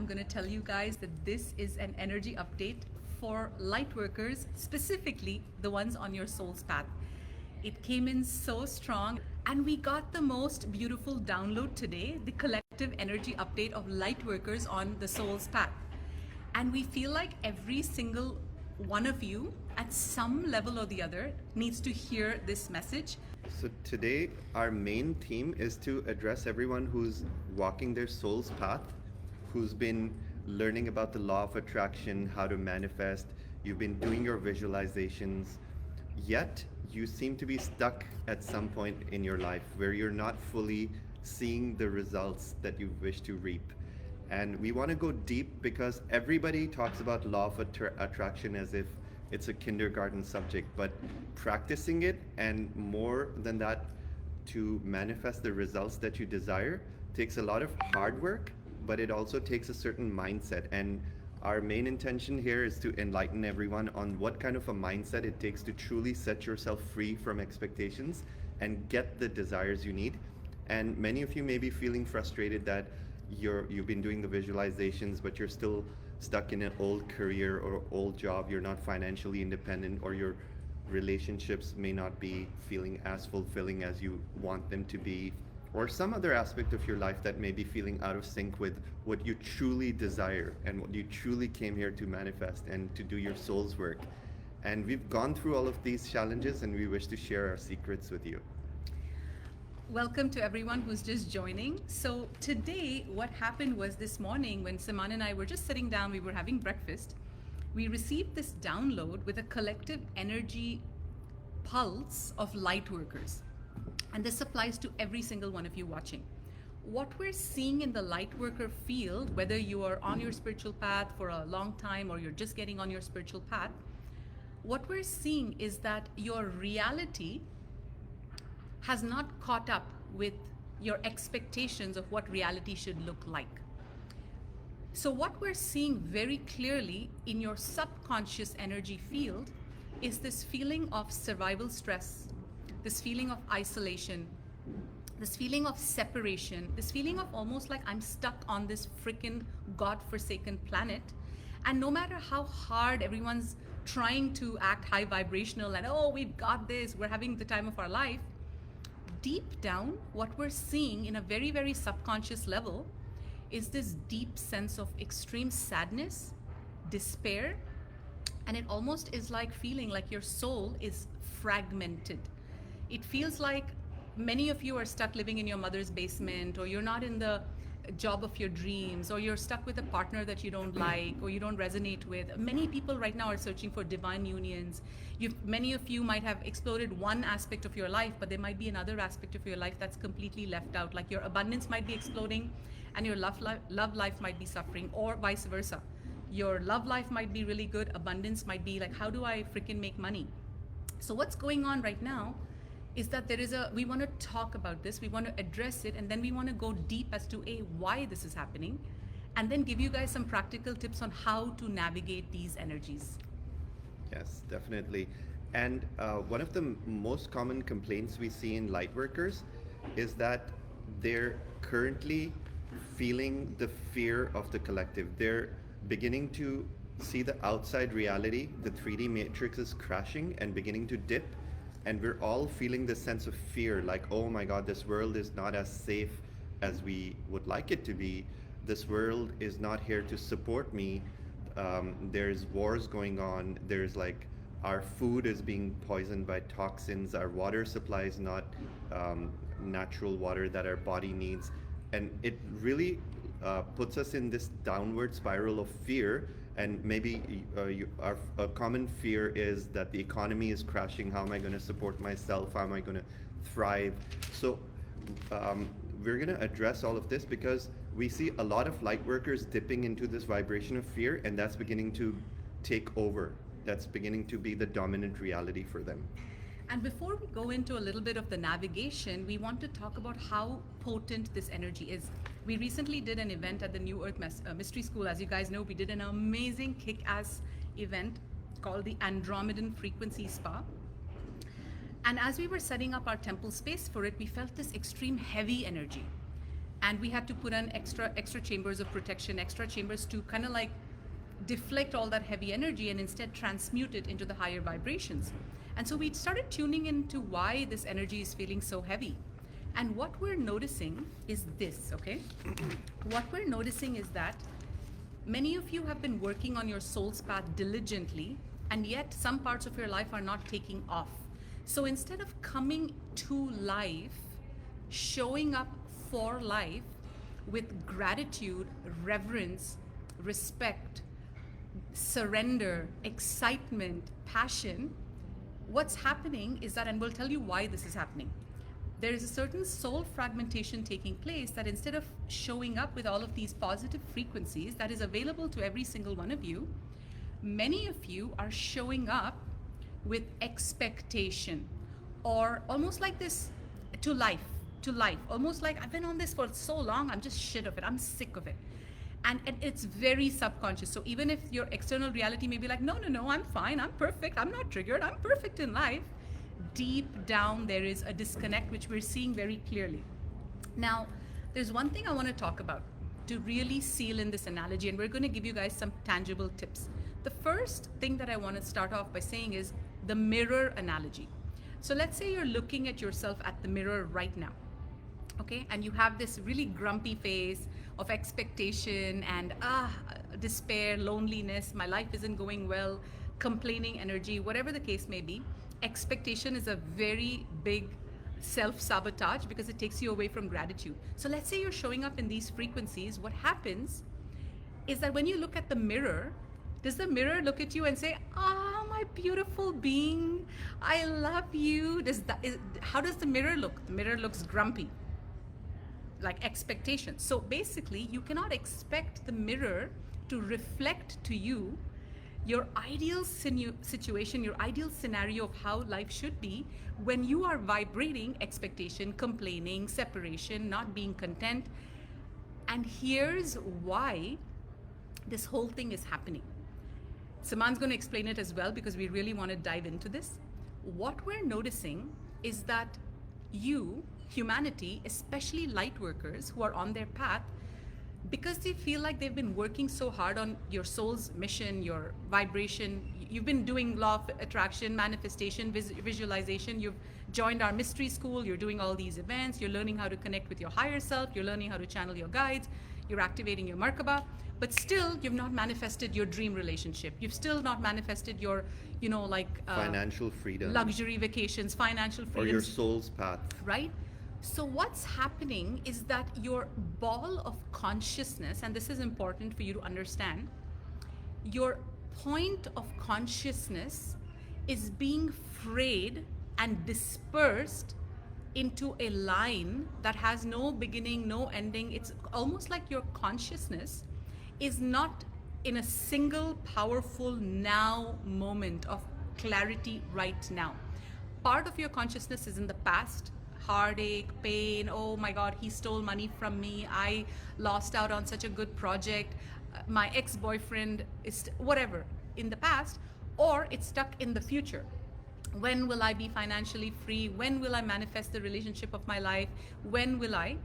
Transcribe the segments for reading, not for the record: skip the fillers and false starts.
I'm going to tell you guys that this is an energy update for Lightworkers, specifically the ones on your soul's path. It came in so strong, and we got the most beautiful download today, the collective energy update of Lightworkers on the soul's path. And we feel like every single one of you, at some level or the other, needs to hear this message. So today, our main theme is to address everyone who's walking their soul's path, who's been learning about the law of attraction, how to manifest, you've been doing your visualizations, yet you seem to be stuck at some point in your life where you're not fully seeing the results that you wish to reap. And we want to go deep because everybody talks about law of attraction as if it's a kindergarten subject, but practicing it and more than that to manifest the results that you desire takes a lot of hard work, but it also takes a certain mindset. And our main intention here is to enlighten everyone on what kind of a mindset it takes to truly set yourself free from expectations and get the desires you need. And many of you may be feeling frustrated that you've been doing the visualizations, but you're still stuck in an old career or old job, you're not financially independent, or your relationships may not be feeling as fulfilling as you want them to be, or some other aspect of your life that may be feeling out of sync with what you truly desire and what you truly came here to manifest and to do your soul's work. And we've gone through all of these challenges and we wish to share our secrets with you. Welcome to everyone who's just joining. So today, what happened was this morning when Saman and I were just sitting down, we were having breakfast, we received this download with a collective energy pulse of Lightworkers. And this applies to every single one of you watching. What we're seeing in the Lightworker field, whether you are on your spiritual path for a long time or you're just getting on your spiritual path, what we're seeing is that your reality has not caught up with your expectations of what reality should look like. So what we're seeing very clearly in your subconscious energy field is this feeling of survival stress, this feeling of isolation, this feeling of separation, this feeling of almost like I'm stuck on this freaking God-forsaken planet. And no matter how hard everyone's trying to act high vibrational and, oh, we've got this, we're having the time of our life, deep down, what we're seeing in a very, very subconscious level is this deep sense of extreme sadness, despair, and it almost is like feeling like your soul is fragmented. It feels like many of you are stuck living in your mother's basement, or you're not in the job of your dreams, or you're stuck with a partner that you don't like or you don't resonate with. Many people right now are searching for divine unions. Many of you might have explored one aspect of your life, but there might be another aspect of your life that's completely left out. Like your abundance might be exploding and your love life might be suffering, or vice versa. Your love life might be really good, abundance might be like, how do I freaking make money? So what's going on right now is that we want to talk about this, we want to address it, and then we want to go deep as to why this is happening, and then give you guys some practical tips on how to navigate these energies. Yes, definitely. And one of the most common complaints we see in Lightworkers is that they're currently feeling the fear of the collective. They're beginning to see the outside reality, the 3D matrix is crashing and beginning to dip. And we're all feeling this sense of fear, like, oh my God, this world is not as safe as we would like it to be. This world is not here to support me. There's wars going on. There's like, our food is being poisoned by toxins. Our water supply is not natural water that our body needs. And it really puts us in this downward spiral of fear. And maybe a common fear is that the economy is crashing. How am I going to support myself? How am I going to thrive? So we're going to address all of this because we see a lot of Lightworkers dipping into this vibration of fear, and that's beginning to take over. That's beginning to be the dominant reality for them. And before we go into a little bit of the navigation, we want to talk about how potent this energy is. We recently did an event at the New Earth Mystery School. As you guys know, we did an amazing kick-ass event called the Andromedan Frequency Spa. And as we were setting up our temple space for it, we felt this extreme heavy energy. and we had to put on extra chambers of protection, extra chambers to kind of like deflect all that heavy energy and instead transmute it into the higher vibrations. And so we started tuning into why this energy is feeling so heavy. And what we're noticing is this, okay? What we're noticing is that many of you have been working on your soul's path diligently, and yet some parts of your life are not taking off. So instead of coming to life, showing up for life with gratitude, reverence, respect, surrender, excitement, passion, what's happening is that, and we'll tell you why this is happening, there is a certain soul fragmentation taking place that instead of showing up with all of these positive frequencies that is available to every single one of you, many of you are showing up with expectation, or almost like this to life, almost like I've been on this for so long, I'm just shit of it, I'm sick of it. And it's very subconscious. So even if your external reality may be like, no, I'm fine, I'm perfect, I'm not triggered, I'm perfect in life, deep down there is a disconnect which we're seeing very clearly. Now, there's one thing I want to talk about to really seal in this analogy, and we're going to give you guys some tangible tips. The first thing that I want to start off by saying is the mirror analogy. So let's say you're looking at yourself at the mirror right now, okay? And you have this really grumpy face of expectation and despair, loneliness, my life isn't going well, complaining energy, whatever the case may be. Expectation is a very big self-sabotage because it takes you away from gratitude. So let's say you're showing up in these frequencies. What happens is that when you look at the mirror, does the mirror look at you and say, my beautiful being, I love you? How does the mirror look? The mirror looks grumpy, like expectation. So basically, you cannot expect the mirror to reflect to you your ideal situation, your ideal scenario of how life should be when you are vibrating expectation, complaining, separation, not being content. And here's why this whole thing is happening. Saman's going to explain it as well because we really want to dive into this. What we're noticing is that you, humanity, especially light workers who are on their path, because they feel like they've been working so hard on your soul's mission, your vibration, you've been doing law of attraction, manifestation, visualization, you've joined our mystery school, you're doing all these events, you're learning how to connect with your higher self, you're learning how to channel your guides, you're activating your Merkaba, but still you've not manifested your dream relationship. You've still not manifested your, financial freedom, luxury vacations, financial freedom. or your soul's path. Right? So what's happening is that your ball of consciousness, and this is important for you to understand, your point of consciousness is being frayed and dispersed into a line that has no beginning, no ending. It's almost like your consciousness is not in a single powerful now moment of clarity right now. Part of your consciousness is in the past, heartache, pain, oh my God, he stole money from me, I lost out on such a good project, my ex-boyfriend is whatever in the past, or it's stuck in the future. When will I be financially free? When will I manifest the relationship of my life? When will I?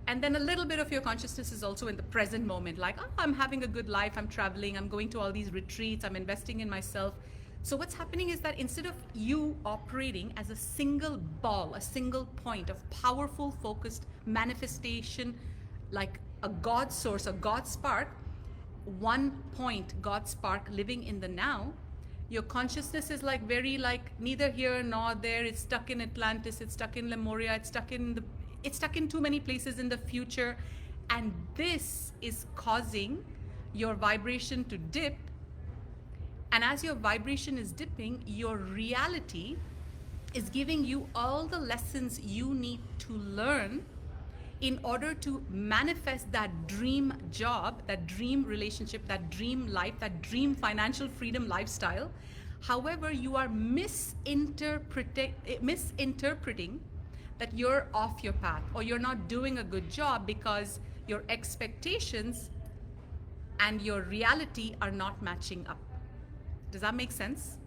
And then a little bit of your consciousness is also in the present moment, like, I'm having a good life, I'm traveling, I'm going to all these retreats, I'm investing in myself. So what's happening is that instead of you operating as a single ball, a single point of powerful, focused manifestation, like a God source, a God spark, one point, God spark living in the now, your consciousness is very neither here nor there. It's stuck in Atlantis, it's stuck in Lemuria, it's stuck in too many places in the future. And this is causing your vibration to dip. And as your vibration is dipping, your reality is giving you all the lessons you need to learn in order to manifest that dream job, that dream relationship, that dream life, that dream financial freedom lifestyle. However, you are misinterpreting that you're off your path or you're not doing a good job because your expectations and your reality are not matching up. Does that make sense?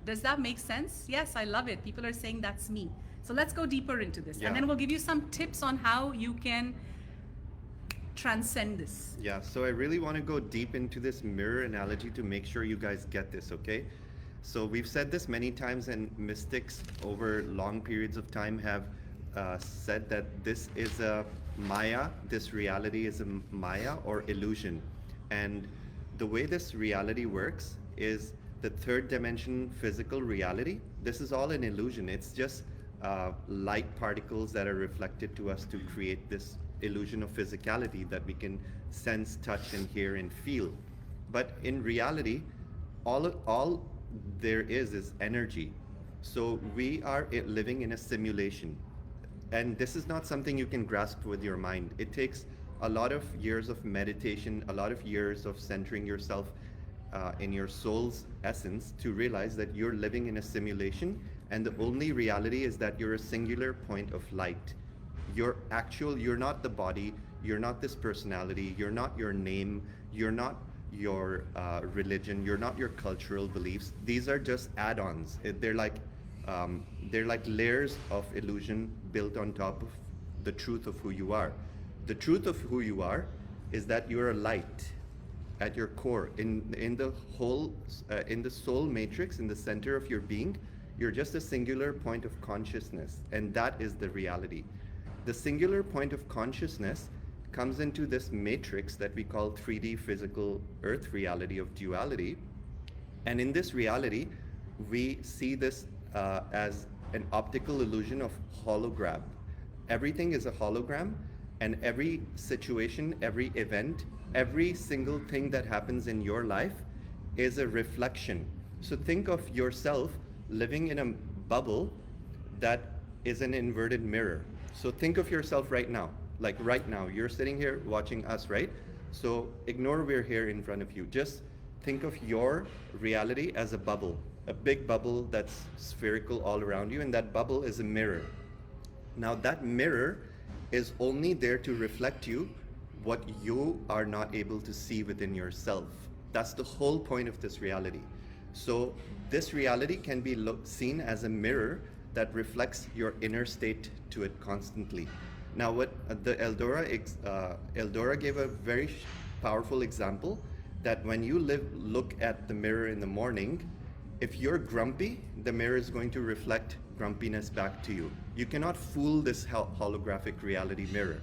Does that make sense? Yes, I love it. People are saying that's me. So let's go deeper into this. Yeah. And then we'll give you some tips on how you can transcend this. Yeah, so I really want to go deep into this mirror analogy to make sure you guys get this, okay? So we've said this many times, and mystics over long periods of time have said that this is a Maya, this reality is a Maya or illusion. And the way this reality works is the third dimension physical reality. This is all an illusion. It's just light particles that are reflected to us to create this illusion of physicality that we can sense, touch, and hear and feel. But in reality, all there is energy. So we are living in a simulation. And this is not something you can grasp with your mind. It takes a lot of years of meditation, a lot of years of centering yourself in your soul's essence to realize that you're living in a simulation, and the only reality is that you're a singular point of light. You're not the body, you're not this personality, you're not your name, you're not your religion, you're not your cultural beliefs. These are just add-ons. They're like layers of illusion built on top of the truth of who you are. The truth of who you are is that you're a light at your core. In the whole, in the soul matrix, in the center of your being, you're just a singular point of consciousness, and that is the reality. The singular point of consciousness comes into this matrix that we call 3D physical earth reality of duality. And in this reality, we see this as an optical illusion of hologram. Everything is a hologram, and every situation, every event, every single thing that happens in your life is a reflection. So think of yourself living in a bubble that is an inverted mirror. So think of yourself right now, like right now, you're sitting here watching us, right? So ignore we're here in front of you. Just think of your reality as a bubble, a big bubble that's spherical all around you, and that bubble is a mirror. Now that mirror is only there to reflect you what you are not able to see within yourself. That's the whole point of this reality. So this reality can be seen as a mirror that reflects your inner state to it constantly. Now what the Eldora gave a very powerful example that when you look at the mirror in the morning, if you're grumpy, the mirror is going to reflect grumpiness back to you. You cannot fool this holographic reality mirror.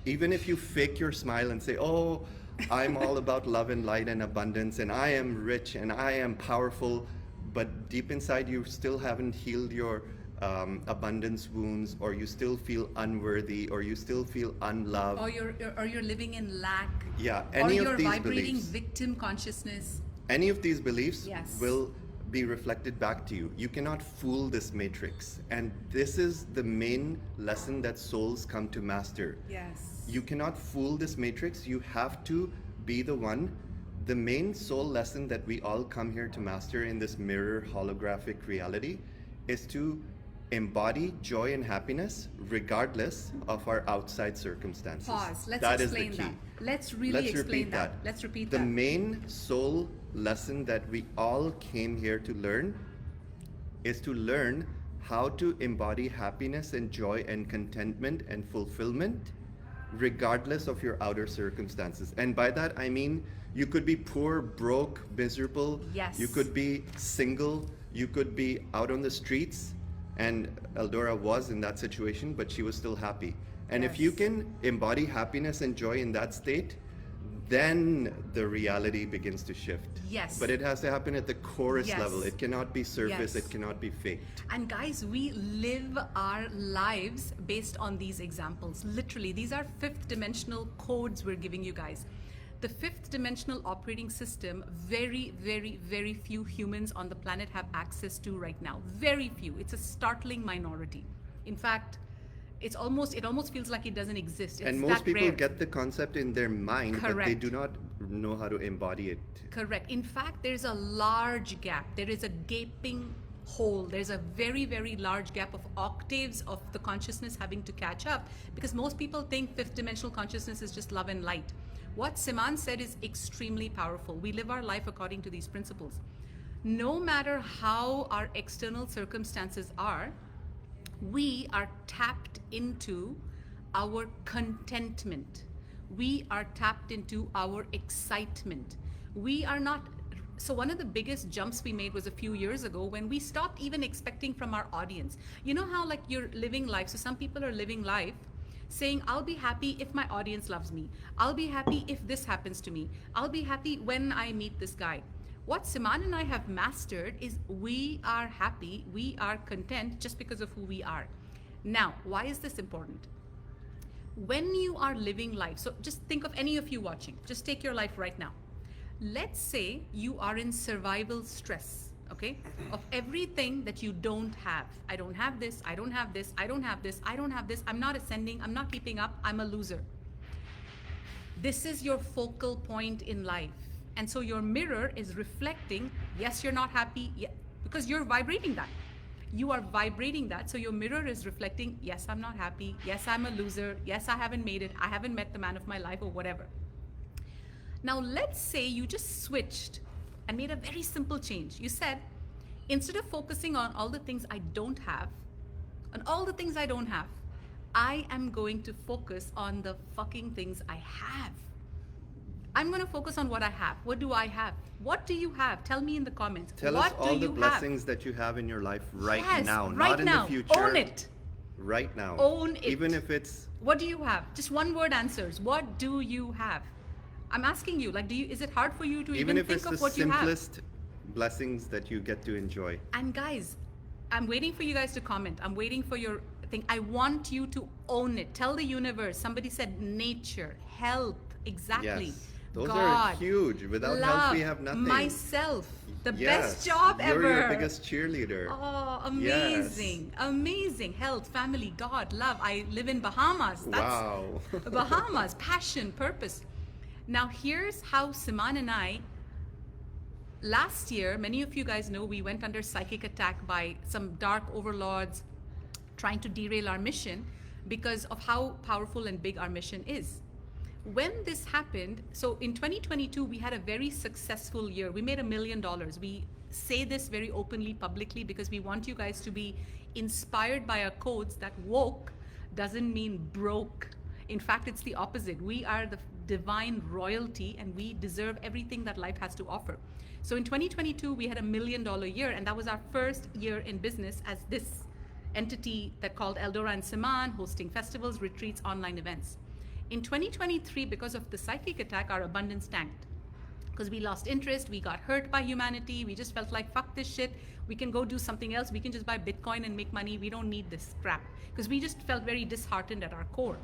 Even if you fake your smile and say, oh, I'm all about love and light and abundance, and I am rich and I am powerful, but deep inside you still haven't healed your abundance wounds, or you still feel unworthy, or you still feel unloved, or you're living in lack. Yeah, or you're vibrating victim consciousness. Any of these beliefs Yes. will be reflected back to you. You cannot fool this matrix, and this is the main lesson that souls come to master. Yes. You cannot fool this matrix. You have to be the one. The main soul lesson that we all come here to master in this mirror holographic reality is to embody joy and happiness regardless of our outside circumstances. Pause. Let's That explain is the key. that. Let's really explain that. Let's repeat The that. main soul lesson that we all came here to learn is to learn how to embody happiness and joy and contentment and fulfillment regardless of your outer circumstances. And by that I mean you could be poor, broke, miserable. Yes. You could be single. You could be out on the streets. And Eldora was in that situation, but she was still happy. And if you Yes. can embody happiness and joy in that state, then the reality begins to shift. Yes. But it has to happen at the chorus Yes. level. It cannot be surface. Yes. It cannot be faked. And guys, we live our lives based on these examples. Literally, these are fifth dimensional codes we're giving you guys. The fifth dimensional operating system, very, very, very few humans on the planet have access to right now. Very few. It's a startling minority. In fact, it almost feels like it doesn't exist. It's And most that people rare. get the concept in their mind, but they Correct. do not know how to embody it. Correct. In fact, there's a large gap. There is a gaping hole. There's a very, very large gap of octaves of the consciousness having to catch up, because most people think fifth dimensional consciousness is just love and light. What Siman said is extremely powerful. We live our life according to these principles. No matter how our external circumstances are, we are tapped into our contentment. We are tapped into our excitement. We are not. So, one of the biggest jumps we made was a few years ago when we stopped even expecting from our audience. You know how, like, you're living life? So, some people are living life saying, I'll be happy if my audience loves me. I'll be happy if this happens to me. I'll be happy when I meet this guy. What Siman and I have mastered is we are happy, we are content just because of who we are. Now, why is this important? When you are living life, so just think of any of you watching, just take your life right now. Let's say you are in survival stress, okay, of everything that you don't have. I don't have this, I don't have this, I don't have this, I don't have this, I'm not ascending, I'm not keeping up, I'm a loser. This is your focal point in life. And so your mirror is reflecting, yes, you're not happy, because you're vibrating that. You are vibrating that. So your mirror is reflecting, yes, I'm not happy, yes, I'm a loser, yes, I haven't made it, I haven't met the man of my life, or whatever. Now, let's say you just switched and made a very simple change. You said, instead of focusing on all the things I don't have, I am going to focus on the fucking things I have. I'm going to focus on what I have. What do I have? What do you have? Tell me in the comments. Tell what us all the blessings have? that you have in your life right Yes, now, right not now. in the future. Own it. Right now. Own it. Even if it's... What do you have? Just one word answers. What do you have? I'm asking you, like, is it hard for you to even think of what you have? Even if it's the simplest blessings that you get to enjoy. And guys, I'm waiting for you guys to comment. I'm waiting for your thing. I want you to own it. Tell the universe. Somebody said nature, health, exactly. Yes. Those God, are huge. Without love, health, we have nothing. Myself, the Yes. best job ever. You're your biggest cheerleader. Oh, amazing. Yes. Amazing. Health, family, God, love. I live in Bahamas. Wow. Bahamas, passion, purpose. Now, here's how Siman and I, last year, many of you guys know we went under psychic attack by some dark overlords trying to derail our mission because of how powerful and big our mission is. When this happened, so in 2022, we had a very successful year. We made $1 million. We say this very openly, publicly, because we want you guys to be inspired by our codes that woke doesn't mean broke. In fact, it's the opposite. We are the divine royalty and we deserve everything that life has to offer. So in 2022, we had $1 million year, and that was our first year in business as this entity that called Eldora and Siman, hosting festivals, retreats, online events. In 2023, because of the psychic attack, our abundance tanked. Because we lost interest, we got hurt by humanity, we just felt like, fuck this shit, we can go do something else, we can just buy Bitcoin and make money, we don't need this crap. Because we just felt very disheartened at our core.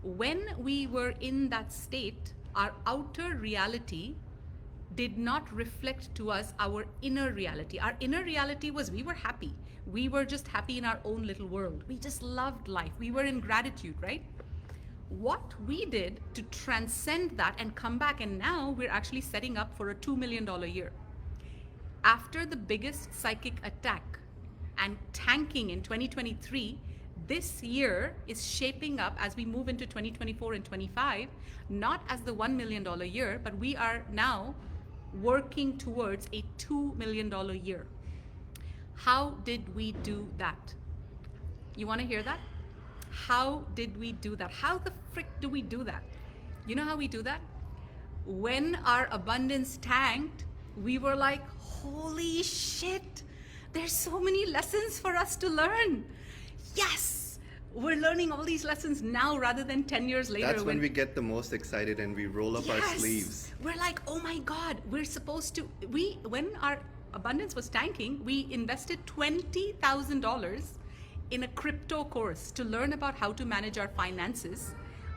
When we were in that state, our outer reality did not reflect to us our inner reality. Our inner reality was we were happy. We were just happy in our own little world. We just loved life. We were in gratitude, right? What we did to transcend that and come back, and now we're actually setting up for a $2 million year. After the biggest psychic attack and tanking in 2023, this year is shaping up as we move into 2024 and 25, not as the $1 million year, but we are now working towards a $2 million year. How did we do that? You want to hear that? How did we do that? How the frick do we do that? You know how we do that? When our abundance tanked, we were like, holy shit, there's so many lessons for us to learn. Yes, we're learning all these lessons now rather than 10 years later. That's when we get the most excited and we roll up our sleeves. We're like, oh my God, we're supposed to, when our abundance was tanking, we invested $20,000 in a crypto course to learn about how to manage our finances.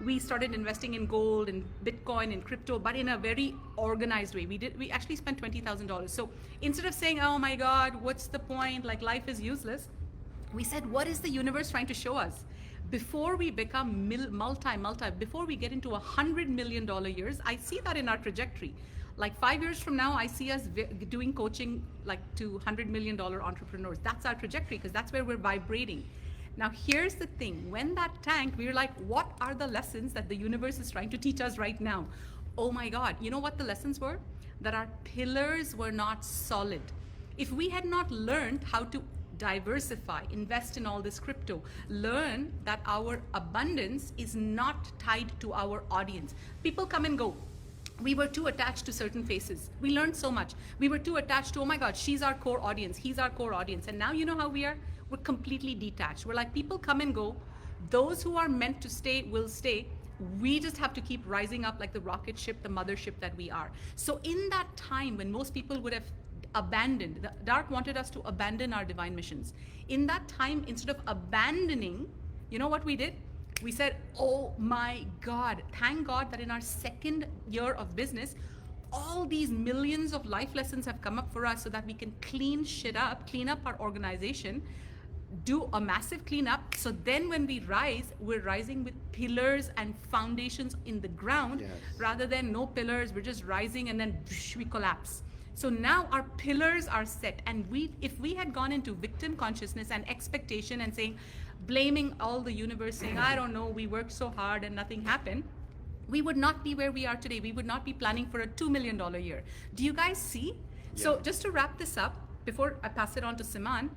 We started investing in gold and Bitcoin and crypto, but in a very organized way. We actually spent $20,000. So instead of saying, oh my God, what's the point? Like, life is useless. We said, what is the universe trying to show us? Before we become before we get into $100 million years, I see that in our trajectory. Like 5 years from now, I see us doing coaching like to $100 million entrepreneurs. That's our trajectory because that's where we're vibrating. Now, here's the thing. When that tanked, we were like, what are the lessons that the universe is trying to teach us right now? Oh my God. You know what the lessons were? That our pillars were not solid. If we had not learned how to diversify, invest in all this crypto, learn that our abundance is not tied to our audience. People come and go. We were too attached to certain faces. We learned so much. We were too attached to, oh my God, she's our core audience, he's our core audience. And now you know how we are? We're completely detached. We're like, people come and go. Those who are meant to stay will stay. We just have to keep rising up like the rocket ship, the mothership that we are. So in that time when most people would have abandoned, the dark wanted us to abandon our divine missions. In that time, instead of abandoning, you know what we did? We said, oh my God, thank God that in our second year of business, all these millions of life lessons have come up for us so that we can clean shit up, clean up our organization, do a massive cleanup. So then when we rise, we're rising with pillars and foundations in the ground. Yes. Rather than no pillars, we're just rising and then we collapse. So now our pillars are set, and if we had gone into victim consciousness and expectation and saying, blaming all the universe, saying, I don't know, we worked so hard and nothing happened, we would not be where we are today. We would not be planning for a $2 million year. Do you guys see? Yeah. So just to wrap this up, before I pass it on to Siman,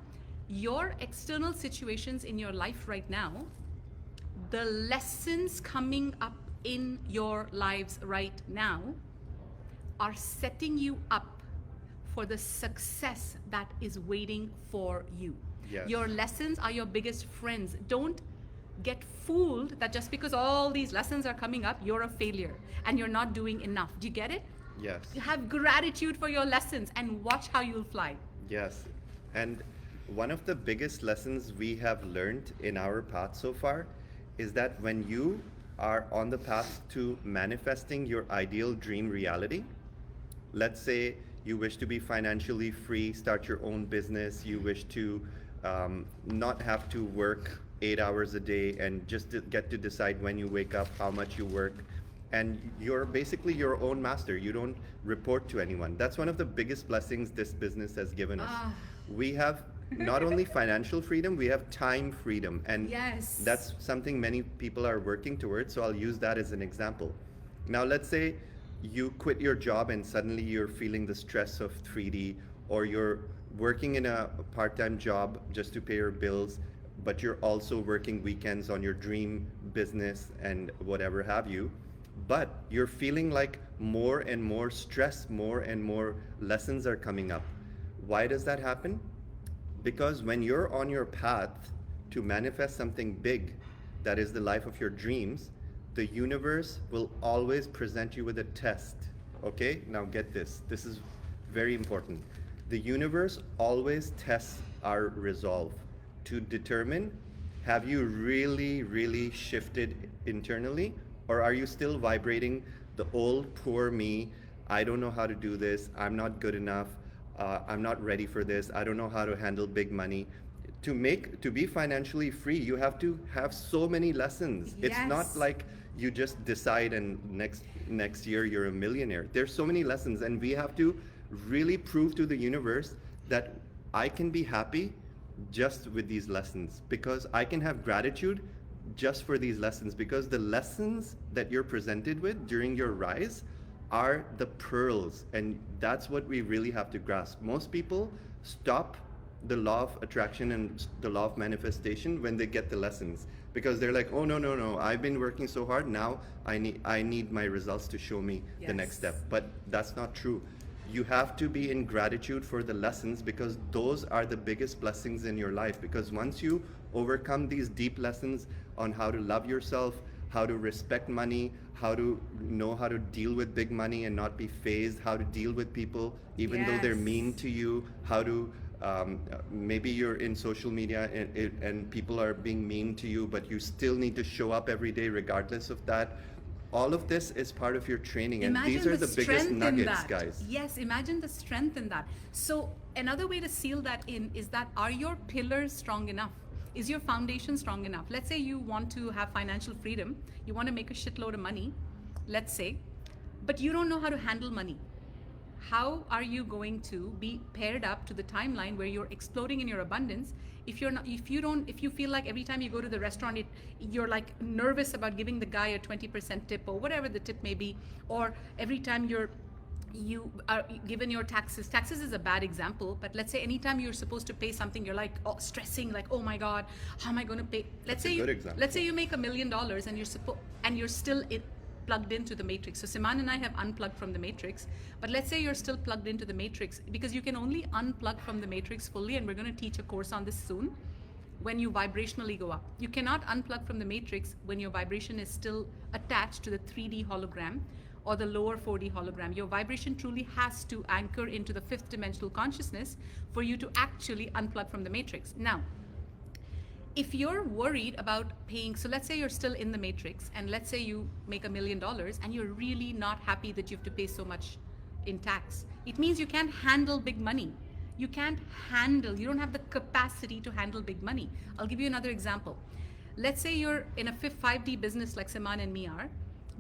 your external situations in your life right now, the lessons coming up in your lives right now are setting you up for the success that is waiting for you. Yes. Your lessons are your biggest friends. Don't get fooled that just because all these lessons are coming up, you're a failure and you're not doing enough. Do you get it? Yes. Have gratitude for your lessons and watch how you'll fly. Yes. And one of the biggest lessons we have learned in our path so far is that when you are on the path to manifesting your ideal dream reality, let's say you wish to be financially free, start your own business, you wish to not have to work 8 hours a day and just to get to decide when you wake up, how much you work, and you're basically your own master. You don't report to anyone. That's one of the biggest blessings this business has given us. We have not only financial freedom, we have time freedom, and yes, that's something many people are working towards, so I'll use that as an example. Now let's say you quit your job and suddenly you're feeling the stress of 3D, or you're working in a part-time job just to pay your bills, but you're also working weekends on your dream business and whatever have you, but you're feeling like more and more stress, more and more lessons are coming up. Why does that happen? Because when you're on your path to manifest something big, that is the life of your dreams, the universe will always present you with a test. Okay, now get this. This is very important. The universe always tests our resolve to determine, have you really, really shifted internally, or are you still vibrating the old poor me, I don't know how to do this, I'm not good enough, I'm not ready for this, I don't know how to handle big money. To be financially free, you have to have so many lessons. Yes. It's not like you just decide and next year you're a millionaire. There's so many lessons, and we have to really prove to the universe that I can be happy just with these lessons, because I can have gratitude just for these lessons, because the lessons that you're presented with during your rise are the pearls, and that's what we really have to grasp. Most people stop the law of attraction and the law of manifestation when they get the lessons, because they're like, oh no, I've been working so hard, now I need my results to show me the next step. But that's not true. You have to be in gratitude for the lessons, because those are the biggest blessings in your life. Because once you overcome these deep lessons on how to love yourself, how to respect money, how to know how to deal with big money and not be phased, how to deal with people even though they're mean to you, how to maybe you're in social media and people are being mean to you, but you still need to show up every day regardless of that. All of this is part of your training, and these are the biggest nuggets, guys. Yes, imagine the strength in that. So another way to seal that in is that, are your pillars strong enough? Is your foundation strong enough? Let's say you want to have financial freedom, you want to make a shitload of money, let's say, but you don't know how to handle money. How are you going to be paired up to the timeline where you're exploding in your abundance if you feel like every time you go to the restaurant you're like nervous about giving the guy a 20% tip or whatever the tip may be, or every time you're you are given your taxes is a bad example, but let's say anytime you're supposed to pay something, you're like stressing, like, oh my god, how am I going to pay? That's a good example. Let's say you make $1 million and you're still plugged into the matrix. So Siman and I have unplugged from the matrix, but let's say you're still plugged into the matrix, because you can only unplug from the matrix fully, and we're going to teach a course on this soon, when you vibrationally go up. You cannot unplug from the matrix when your vibration is still attached to the 3D hologram or the lower 4D hologram. Your vibration truly has to anchor into the 5th dimensional consciousness for you to actually unplug from the matrix. Now, if you're worried about paying, so let's say you're still in the matrix, and let's say you make $1 million and you're really not happy that you have to pay so much in tax. It means you can't handle big money. You don't have the capacity to handle big money. I'll give you another example. Let's say you're in a 5D business like Siman and me are,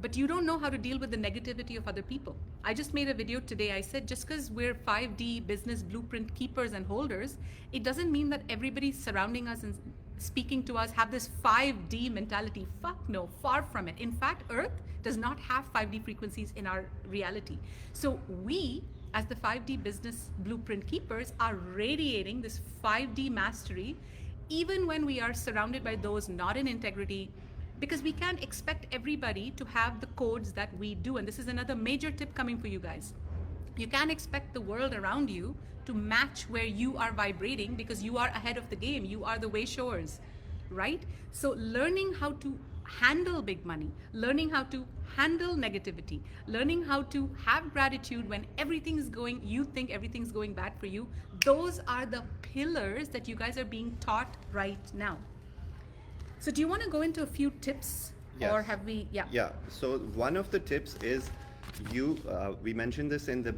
but you don't know how to deal with the negativity of other people. I just made a video today. I said, just because we're 5D business blueprint keepers and holders, it doesn't mean that everybody surrounding us and speaking to us have this 5D mentality. Fuck no, far from it. In fact, Earth does not have 5D frequencies in our reality. So we, as the 5D business blueprint keepers, are radiating this 5D mastery even when we are surrounded by those not in integrity, because we can't expect everybody to have the codes that we do. And this is another major tip coming for you guys. You can't expect the world around you to match where you are vibrating, because you are ahead of the game. You are the way showers, right? So learning how to handle big money, learning how to handle negativity, learning how to have gratitude when you think everything's going bad for you. Those are the pillars that you guys are being taught right now. So do you want to go into a few tips? Yes. Or have we? Yeah. Yeah. So one of the tips is we mentioned this in the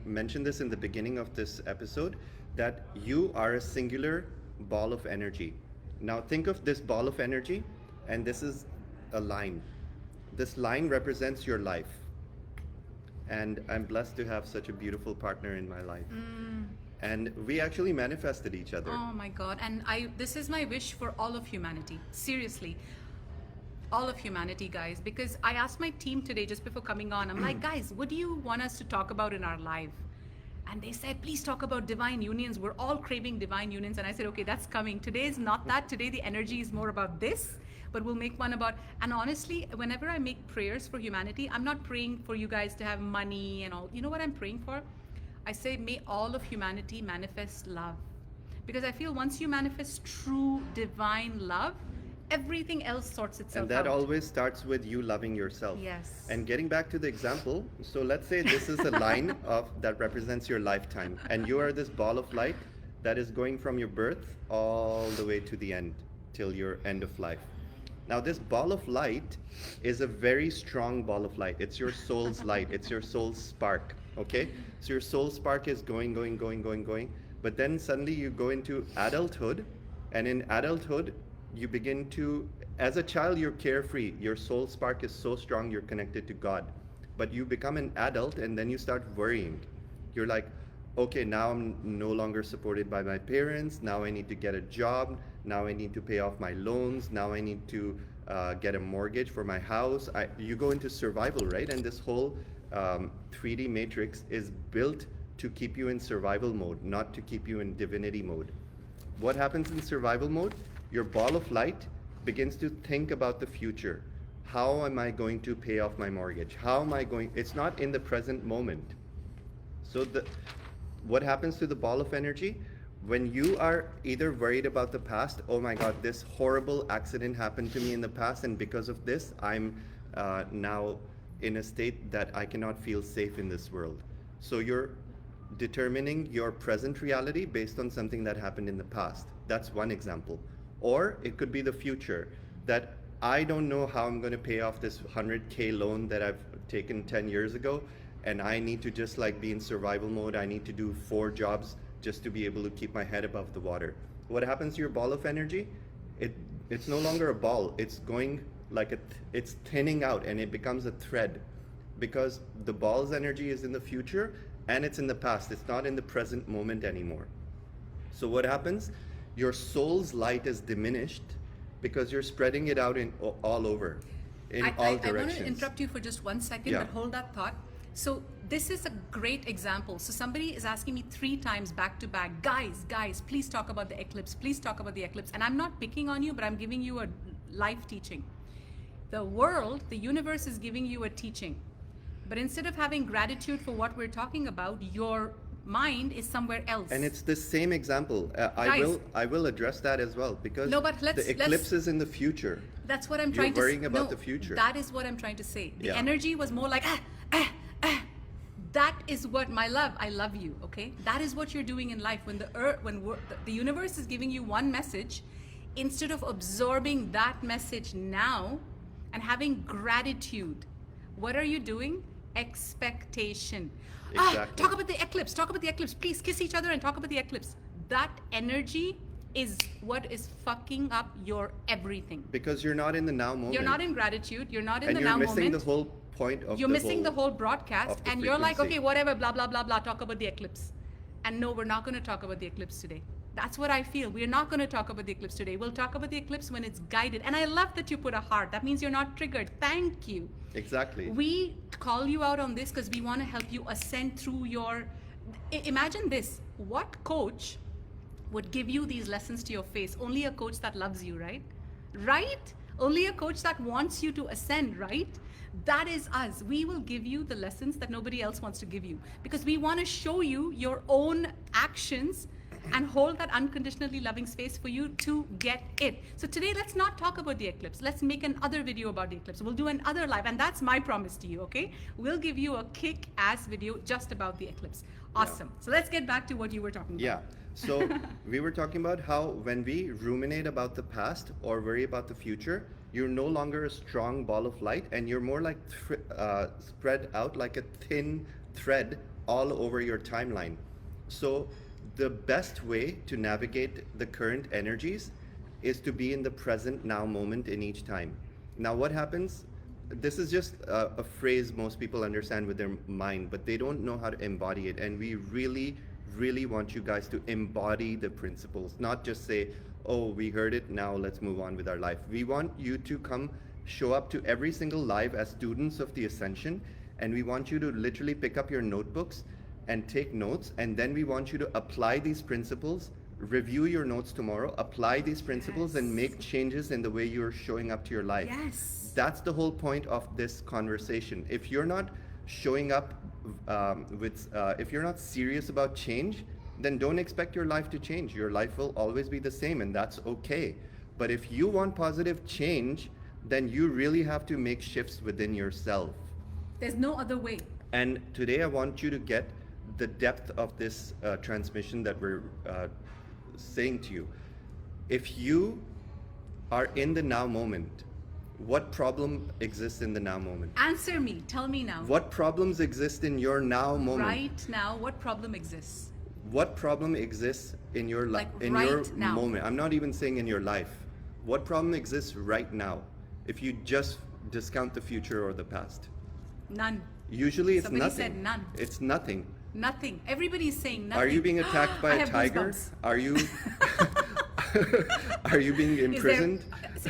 mentioned this in the beginning of this episode, that you are a singular ball of energy. Now think of this ball of energy, and this is a line. This line represents your life. And I'm blessed to have such a beautiful partner in my life. And we actually manifested each other. Oh my God. And this is my wish for all of humanity. Seriously. All of humanity, guys. Because I asked my team today, just before coming on, I'm like, guys, what do you want us to talk about in our life? And they said, please talk about divine unions. We're all craving divine unions. And I said, okay, that's coming. Today is not that. Today the energy is more about this. But we'll make one about, and honestly, whenever I make prayers for humanity, I'm not praying for you guys to have money and all. You know what I'm praying for? I say, may all of humanity manifest love. Because I feel once you manifest true divine love, everything else sorts itself out. And that always starts with you loving yourself. Yes. And getting back to the example, so let's say this is a line that represents your lifetime, and you are this ball of light that is going from your birth all the way to the end, till your end of life. Now this ball of light is a very strong ball of light. It's your soul's light. It's your soul's spark. Okay? So your soul spark is going. But then suddenly you go into adulthood, and in adulthood, you begin to, as a child, you're carefree. Your soul spark is so strong, you're connected to God. But you become an adult, and then you start worrying. You're like, okay, now I'm no longer supported by my parents. Now I need to get a job. Now I need to pay off my loans. Now I need to get a mortgage for my house. You go into survival, right? And this whole 3D matrix is built to keep you in survival mode, not to keep you in divinity mode. What happens in survival mode? Your ball of light begins to think about the future. How am I going to pay off my mortgage? It's not in the present moment. So what happens to the ball of energy? When you are either worried about the past, oh my God, this horrible accident happened to me in the past, and because of this, I'm now in a state that I cannot feel safe in this world. So you're determining your present reality based on something that happened in the past. That's one example. Or it could be the future, that I don't know how I'm going to pay off this 100K loan that I've taken 10 years ago, and I need to just like be in survival mode. I need to do 4 jobs just to be able to keep my head above the water. What happens to your ball of energy? It's no longer a ball. It's going like it's thinning out, and it becomes a thread, because the ball's energy is in the future and it's in the past. It's not in the present moment anymore. So what happens? Your soul's light is diminished because you're spreading it out all over, in all directions. I want to interrupt you for just 1 second, Yeah. but hold that thought. So this is a great example. So somebody is asking me 3 times back to back, guys, please talk about the eclipse, please talk about the eclipse. And I'm not picking on you, but I'm giving you a life teaching. The world, the universe is giving you a teaching. But instead of having gratitude for what we're talking about, your mind is somewhere else. And it's the same example. I will address that as well, because No, but the eclipse is in the future. That's what I'm You're trying to say. worrying about the future. That is what I'm trying to say. The Yeah. energy was more like, That is what, my love, I love you, okay? That is what you're doing in life. When the universe is giving you one message, instead of absorbing that message now and having gratitude, what are you doing? Expectation. Exactly. Talk about the eclipse, please kiss each other and talk about the eclipse. That energy is what is fucking up your everything. Because you're not in the now moment. You're not in gratitude, you're not in and the you're now missing moment. the whole point of You're missing the whole broadcast, of the and you're like, frequency. okay, whatever, blah, blah, blah, blah, talk about the eclipse. And no, we're not going to talk about the eclipse today. That's what I feel. We're not going to talk about the eclipse today. We'll talk about the eclipse when it's guided. And I love that you put a heart. That means you're not triggered. Thank you. Exactly. We call you out on this because we want to help you ascend through your... Imagine this. What coach would give you these lessons to your face? Only a coach that loves you, right? Right? Only a coach that wants you to ascend, right? That is us. We will give you the lessons that nobody else wants to give you, because we want to show you your own actions and hold that unconditionally loving space for you to get it. So today, let's not talk about the eclipse. Let's make another video about the eclipse. We'll do another live, and that's my promise to you, okay? We'll give you a kick-ass video just about the eclipse. Awesome. So let's get back to what you were talking about. Yeah. So we were talking about how when we ruminate about the past or worry about the future, you're no longer a strong ball of light, and you're more like spread out like a thin thread all over your timeline. So the best way to navigate the current energies is to be in the present now moment in each time. Now what happens, this is just a phrase most people understand with their mind, but they don't know how to embody it. And we really want you guys to embody the principles, not just say, oh, we heard it, now let's move on with our life. We want you to come show up to every single live as students of the Ascension, and we want you to literally pick up your notebooks and take notes, and then we want you to apply these principles, review your notes tomorrow, apply these principles, and make changes in the way you're showing up to your life. Yes. That's the whole point of this conversation. If you're not showing up if you're not serious about change, then don't expect your life to change. Your life will always be the same, and that's okay. But if you want positive change, then you really have to make shifts within yourself. There's no other way. And today I want you to get the depth of this transmission that we're saying to you. If you are in the now moment, what problem exists in the now moment? Answer me. Tell me now. What problems exist in your now moment? Right now, what problem exists? What problem exists in your life, Like in right your now. moment? I'm not even saying in your life. What problem exists right now? If you just discount the future or the past. None. Usually it's Somebody nothing. said none. It's nothing. Nothing. Everybody's saying nothing. Are you being attacked by I a have tiger? goosebumps. Are you are you being Is there- imprisoned?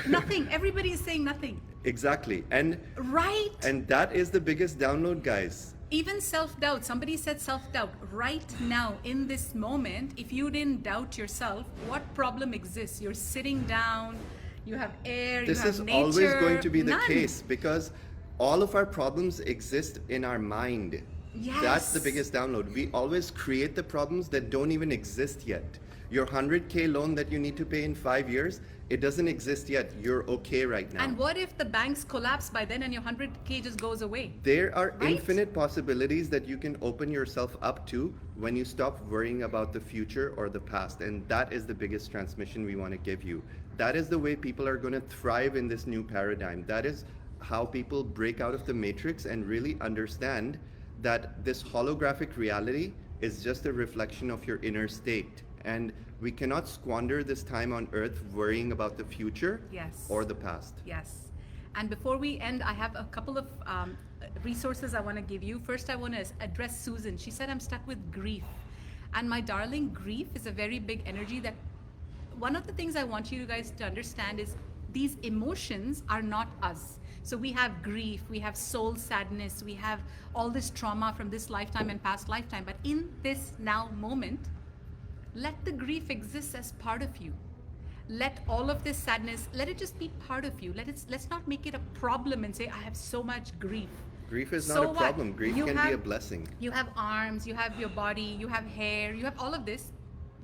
Nothing. Everybody is saying nothing. Exactly. And Right? that is the biggest download, guys. Even self-doubt. Somebody said self-doubt. Right now, in this moment, if you didn't doubt yourself, what problem exists? You're sitting down, you have air, This you have is nature. always going to be the None. case, because all of our problems exist in our mind. Yes. That's the biggest download. We always create the problems that don't even exist yet. Your 100K loan that you need to pay in 5 years, it doesn't exist yet. You're okay right now. And what if the banks collapse by then and your 100K just goes away? There are Right? infinite possibilities that you can open yourself up to when you stop worrying about the future or the past. And that is the biggest transmission we want to give you. That is the way people are going to thrive in this new paradigm. That is how people break out of the matrix and really understand that this holographic reality is just a reflection of your inner state. And we cannot squander this time on earth worrying about the future Yes. or the past. Yes. And before we end, I have a couple of resources I want to give you. First, I want to address Susan. She said, I'm stuck with grief. And my darling, grief is a very big energy that one of the things I want you guys to understand is these emotions are not us. So we have grief, we have soul sadness, we have all this trauma from this lifetime and past lifetime. But in this now moment, let the grief exist as part of you. Let all of this sadness, let it just be part of you. Let's not make it a problem and say, I have so much grief. Grief is So not a what? problem. Grief You can be have- a blessing. You have arms, you have your body, you have hair, you have all of this.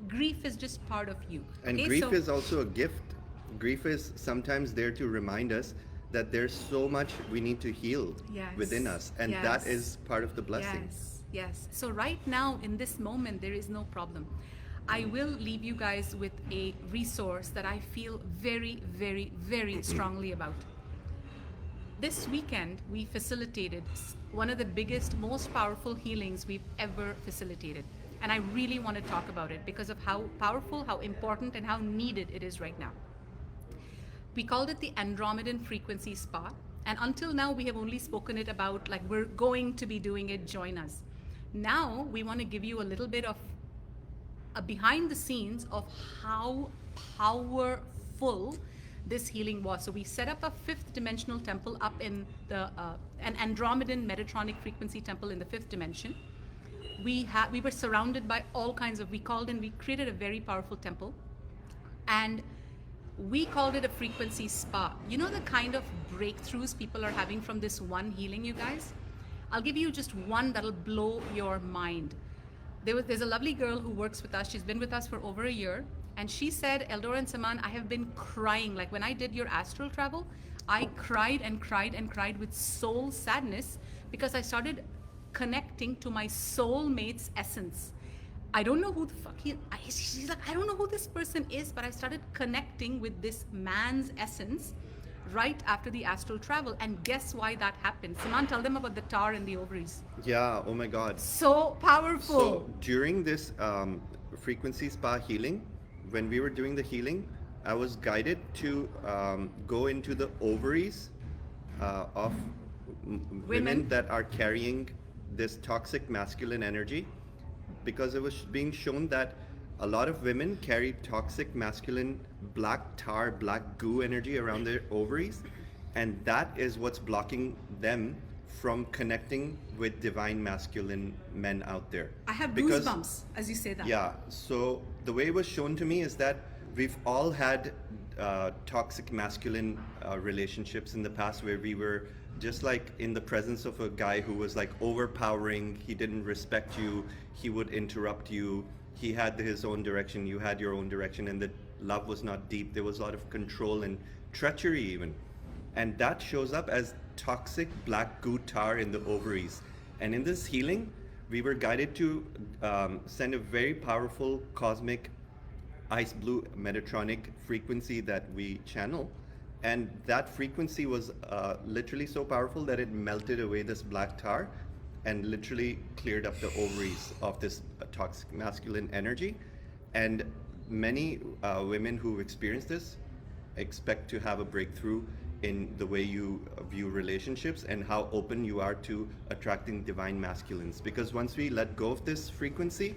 Grief is just part of you. And Okay, grief so- is also a gift. Grief is sometimes there to remind us that there's so much we need to heal Yes. within us. And Yes. that is part of the blessing. Yes, yes. So right now, in this moment, there is no problem. I will leave you guys with a resource that I feel very, very, very strongly about. This weekend, we facilitated one of the biggest, most powerful healings we've ever facilitated. And I really want to talk about it because of how powerful, how important, and how needed it is right now. We called it the Andromedan Frequency Spa. And until now, we have only spoken it about like we're going to be doing it, join us. Now, we want to give you a little bit of a behind the scenes of how powerful this healing was. So we set up a fifth dimensional temple up in the an Andromedan Metatronic frequency temple in the fifth dimension. We were surrounded by all kinds of, we created a very powerful temple, and we called it a frequency spa. You know the kind of breakthroughs people are having from this one healing, you guys? I'll give you just one that'll blow your mind. There's a lovely girl who works with us. She's been with us for over a year. And she said, Eldora and Saman, I have been crying. Like when I did your astral travel, I cried and cried and cried with soul sadness because I started connecting to my soulmate's essence. I don't know who the fuck she's like, I don't know who this person is, but I started connecting with this man's essence right after the astral travel. And guess why that happened? Saman, tell them about the tar and the ovaries. Yeah, oh my God. So powerful. So during this frequency spa healing, when we were doing the healing, I was guided to go into the ovaries of women that are carrying this toxic masculine energy, because it was being shown that a lot of women carry toxic masculine black tar, black goo energy around their ovaries, and that is what's blocking them from connecting with divine masculine men out there. I have Because- goosebumps as you say that. Yeah, so the way it was shown to me is that we've all had toxic masculine relationships in the past where we were just like in the presence of a guy who was like overpowering, he didn't respect you, he would interrupt you, he had his own direction, you had your own direction, and the love was not deep. There was a lot of control and treachery even. And that shows up as toxic black goo tar in the ovaries. And in this healing, we were guided to send a very powerful cosmic ice blue Metatronic frequency that we channel. And that frequency was literally so powerful that it melted away this black tar and literally cleared up the ovaries of this toxic masculine energy. And many women who've experienced this expect to have a breakthrough in the way you view relationships and how open you are to attracting divine masculines. Because once we let go of this frequency,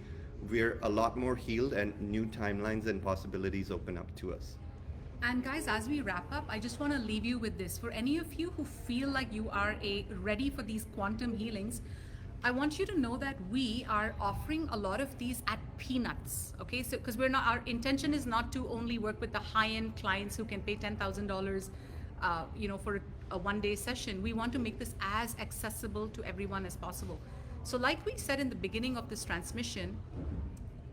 we're a lot more healed and new timelines and possibilities open up to us. And guys, as we wrap up, I just want to leave you with this. For any of you who feel like you are ready for these quantum healings, I want you to know that we are offering a lot of these at peanuts. Okay, so because our intention is not to only work with the high-end clients who can pay $10,000, for a one-day session. We want to make this as accessible to everyone as possible. So, like we said in the beginning of this transmission,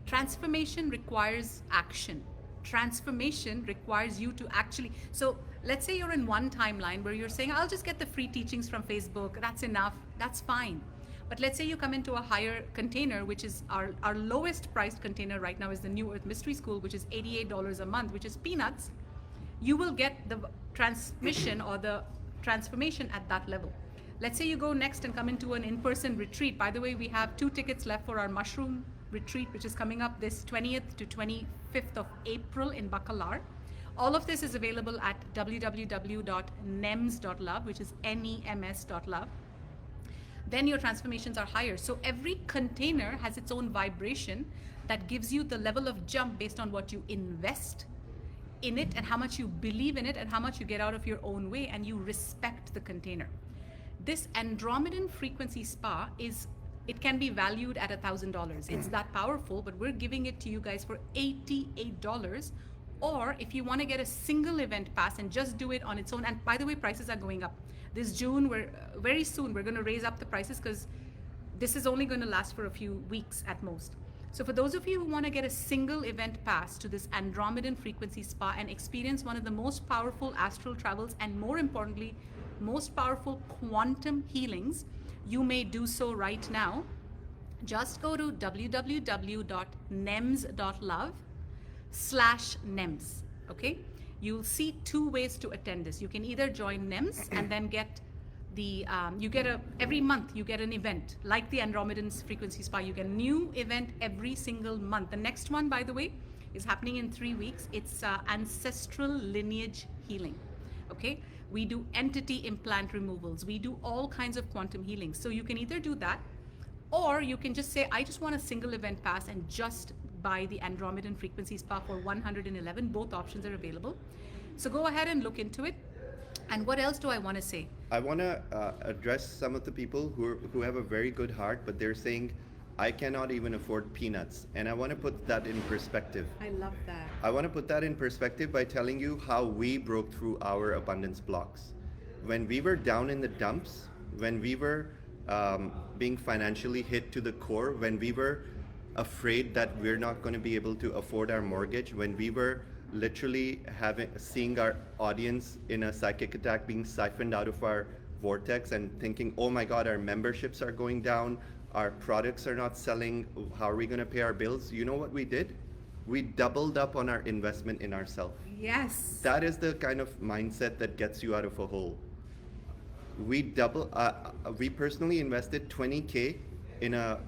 transformation requires action. Transformation requires you to actually, so let's say you're in one timeline where you're saying, I'll just get the free teachings from Facebook, that's enough, that's fine. But let's say you come into a higher container, which is our lowest priced container right now is the New Earth Mystery School, which is $88 a month, which is peanuts. You will get the transmission or the transformation at that level. Let's say you go next and come into an in-person retreat. By the way, we have 2 tickets left for our mushroom retreat, which is coming up this 20th to 25th of April in Bacalar. All of this is available at www.nems.love, which is NEMS.love. Then your transformations are higher. So every container has its own vibration that gives you the level of jump based on what you invest in it and how much you believe in it and how much you get out of your own way and you respect the container. This Andromedan frequency spa it can be valued at $1,000. It's that powerful, but we're giving it to you guys for $88. Or if you want to get a single event pass and just do it on its own, and by the way, prices are going up. This June, very soon, we're going to raise up the prices because this is only going to last for a few weeks at most. So for those of you who want to get a single event pass to this Andromedan frequency spa and experience one of the most powerful astral travels and more importantly, most powerful quantum healings, you may do so right now. Just go to www.nems.love/NEMS, okay? You'll see two ways to attend this. You can either join NEMS and then get every month you get an event like the Andromedan frequency spa. You get a new event every single month. The next one, by the way, is happening in 3 weeks. It's ancestral lineage healing, okay? We do entity implant removals. We do all kinds of quantum healings. So you can either do that, or you can just say, I just want a single event pass and just buy the Andromedan frequency spa for $111. Both options are available. So go ahead and look into it. And what else do I want to say? I want to address some of the people who have a very good heart, but they're saying, I cannot even afford peanuts. And I want to put that in perspective. I love that. I want to put that in perspective by telling you how we broke through our abundance blocks. When we were down in the dumps, when we were being financially hit to the core, when we were afraid that we're not going to be able to afford our mortgage, when we were literally seeing our audience in a psychic attack being siphoned out of our vortex and thinking, oh my God, our memberships are going down, our products are not selling, how are we going to pay our bills? You know what we did? We doubled up on our investment in ourselves. Yes. That is the kind of mindset that gets you out of a hole. We personally invested $20K in a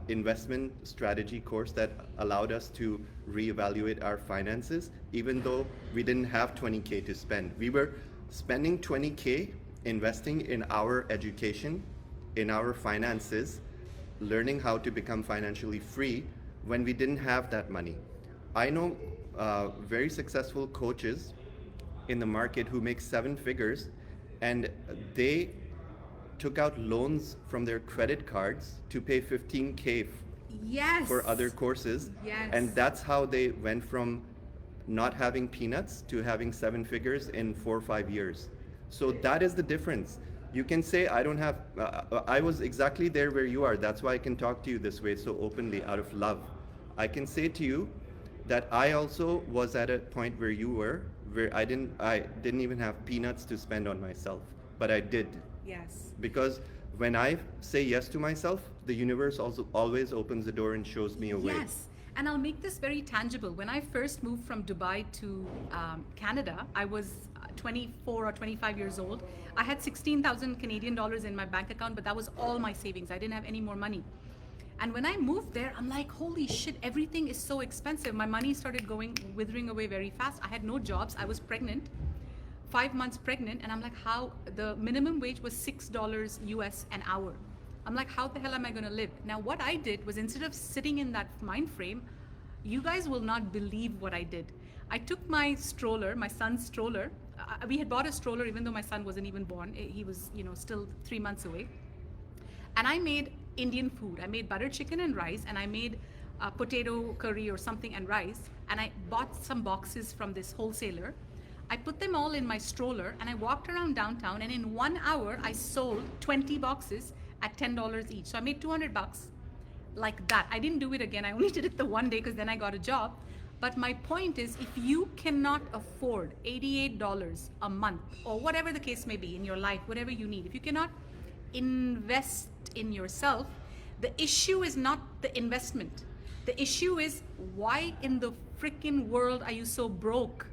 investment strategy course that allowed us to reevaluate our finances, even though we didn't have $20K to spend. We were spending $20K investing in our education, in our finances, learning how to become financially free when we didn't have that money. I know very successful coaches in the market who make 7 figures, and they took out loans from their credit cards to pay $15K yes. for other courses. Yes. And that's how they went from not having peanuts to having 7 figures in 4 or 5 years. So that is the difference. You can say, I don't have, I was exactly there where you are. That's why I can talk to you this way so openly out of love. I can say to you that I also was at a point where you were, where I didn't even have peanuts to spend on myself, but I did. Yes. Because when I say yes to myself, the universe also always opens the door and shows me a way. Yes. And I'll make this very tangible. When I first moved from Dubai to Canada, I was 24 or 25 years old. I had 16,000 Canadian dollars in my bank account, but that was all my savings. I didn't have any more money. And when I moved there, I'm like, holy shit, everything is so expensive. My money started withering away very fast. I had no jobs. I was pregnant, 5 months pregnant. And I'm like, how? The minimum wage was $6 US an hour. I'm like, how the hell am I going to live? Now, what I did was, instead of sitting in that mind frame, you guys will not believe what I did. I took my stroller, my son's stroller. We had bought a stroller even though my son wasn't even born. He was, still 3 months away. And I made Indian food. I made butter chicken and rice, and I made potato curry or something and rice. And I bought some boxes from this wholesaler. I put them all in my stroller, and I walked around downtown, and in 1 hour, I sold 20 boxes at $10 each. So I made $200 like that. I didn't do it again. I only did it the one day because then I got a job. But my point is, if you cannot afford $88 a month, or whatever the case may be in your life, whatever you need, if you cannot invest in yourself, the issue is not the investment. The issue is, why in the freaking world are you so broke?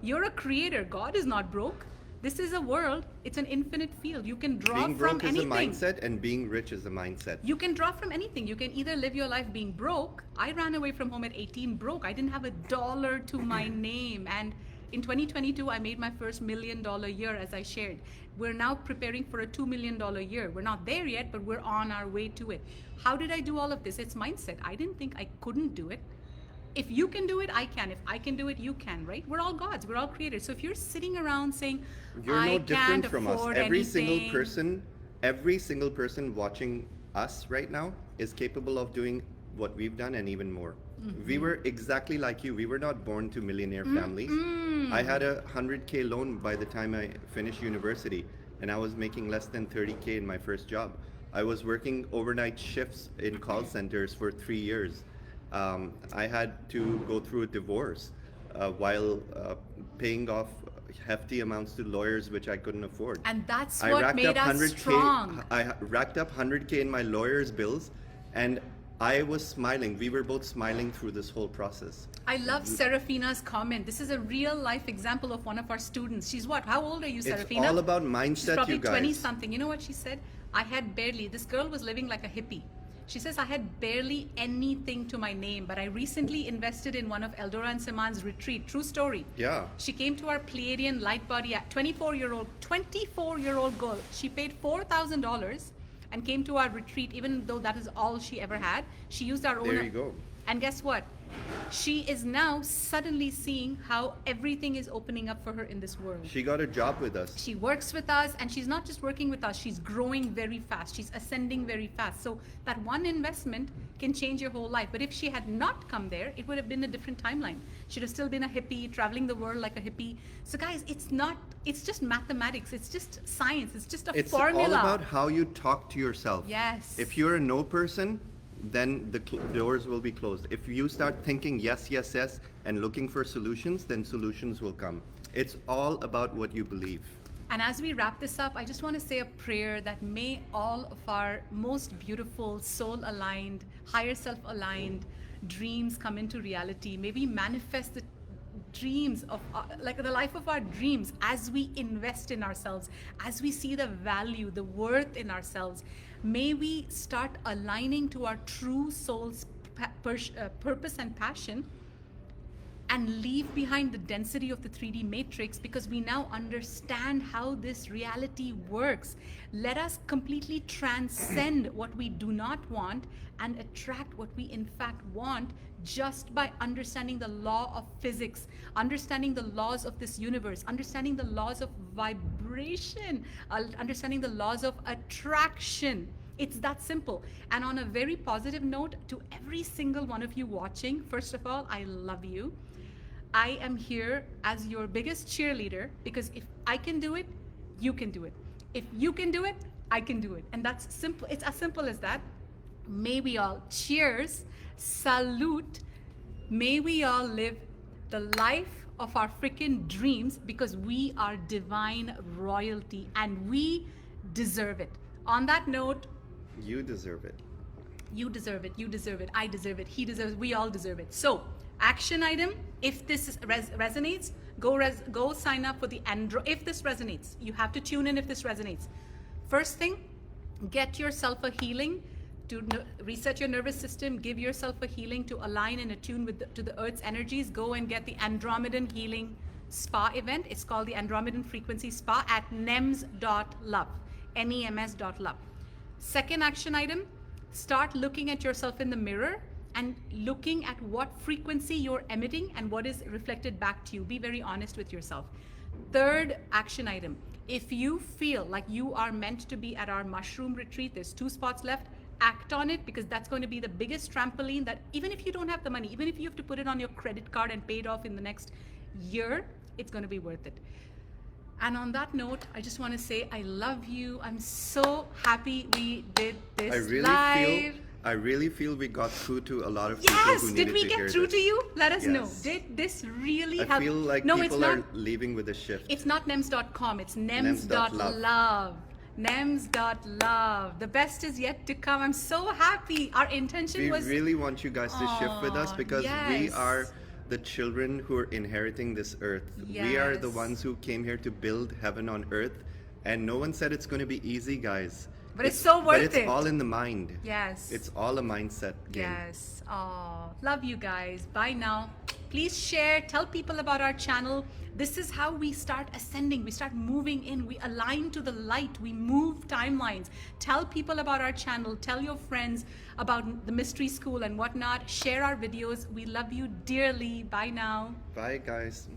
You're a creator. God is not broke. This is a world, it's an infinite field. You can draw being from broke anything. is a mindset, and being rich is a mindset. You can draw from anything. You can either live your life being broke. I ran away from home at 18 broke. I didn't have $1 to my name. And in 2022, I made my first $1 million year, as I shared. We're now preparing for a $2 million year. We're not there yet, but we're on our way to it. How did I do all of this? It's mindset. I didn't think I couldn't do it. if you can do it, I can. If I can do it, you can, right? We're all gods. We're all creators. So if you're sitting around saying, You're I no different can't from us. afford Every anything. single person watching us right now is capable of doing what we've done and even more. We were exactly like you. We were not born to millionaire families. I had a 100K loan by the time I finished university, and I was making less than 30K in my first job. I was working overnight shifts in call centers for 3 years. I had to go through a divorce while paying off hefty amounts to lawyers, which I couldn't afford. And that's I what racked made up us 100K. strong. I racked up 100K in my lawyer's bills, and I was smiling. We were both smiling through this whole process. I love Serafina's comment. This is a real life example of one of our students. She's what? How old are you, Serafina? It's all about She's mindset, probably you guys. 20 something. You know what she said? I had barely, this girl was living like a hippie. She says, I had barely anything to my name, but I recently invested in one of Eldora and Saman's retreat. True story. Yeah. She came to our Pleiadian light body at 24-year-old girl. She paid $4,000 and came to our retreat, even though that is all she ever had. She used our own. There you go. And guess what? She is now suddenly seeing how everything is opening up for her in this world. She got a job with us. She works with us, and she's not just working with us, she's growing very fast. She's ascending very fast. So that one investment can change your whole life. But if she had not come there, it would have been a different timeline. She'd have still been a hippie, traveling the world like a hippie. So guys, it's just mathematics. It's just science. It's just a formula. It's all about how you talk to yourself. Yes. If you're a no person, then the doors will be closed. If you start thinking yes, yes, yes, and looking for solutions, then solutions will come. It's all about what you believe. And as we wrap this up, I just want to say a prayer that may all of our most beautiful, soul-aligned, higher self-aligned dreams come into reality. May we manifest the dreams of like the life of our dreams as we invest in ourselves, as we see the value, the worth in ourselves. May we start aligning to our true soul's purpose and passion, and leave behind the density of the 3D matrix, because we now understand how this reality works. Let us completely transcend what we do not want and attract what we in fact want, just by understanding the law of physics, understanding the laws of this universe, understanding the laws of vibration, understanding the laws of attraction. It's that simple. And on a very positive note, to every single one of you watching, first of all, I love you. I am here as your biggest cheerleader, because if I can do it, you can do it. If you can do it, I can do it. And that's simple. It's as simple as that. May we all, cheers, salute, may we all live the life of our freaking dreams, because we are divine royalty and we deserve it. On that note, You deserve it. you deserve it, you deserve it, I deserve it, he deserves it, we all deserve it. So, action item, if this resonates, go sign up for the Android. If this resonates, you have to tune in if this resonates. First thing, get yourself a healing to reset your nervous system, give yourself a healing to align and attune to the Earth's energies. Go and get the Andromedan Healing Spa event. It's called the Andromedan Frequency Spa at nems.love, nems.love. Second action item, start looking at yourself in the mirror and looking at what frequency you're emitting and what is reflected back to you. Be very honest with yourself. Third action item, if you feel like you are meant to be at our mushroom retreat, there's 2 spots left, act on it, because that's going to be the biggest trampoline that, even if you don't have the money, even if you have to put it on your credit card and pay it off in the next year, it's going to be worth it. And on that note, I just want to say I love you. I'm so happy we did this live. I really feel we got through to a lot of people who Yes, needed did we to get hear through this. to you? Let us know. Yes. Did this really help? I feel like No, it's people not. are leaving with a shift. It's not nems.com, it's Nems.love. nems.love. Nems.love. The best is yet to come. I'm so happy. Our intention We was really want you guys to shift with us, Aw, because we yes. are the children who are inheriting this earth. We are the Yes. ones who came here to build heaven on earth, and no one said it's going to be easy, guys. But it's so worth But it's it. all in the mind. Yes. It's all a mindset game. Yes. Oh, love you guys. Bye now. Please share, tell people about our channel. This is how we start ascending, we start moving in, we align to the light, we move timelines. Tell people about our channel, tell your friends about the Mystery School and whatnot. Share our videos. We love you dearly. Bye now. Bye, guys.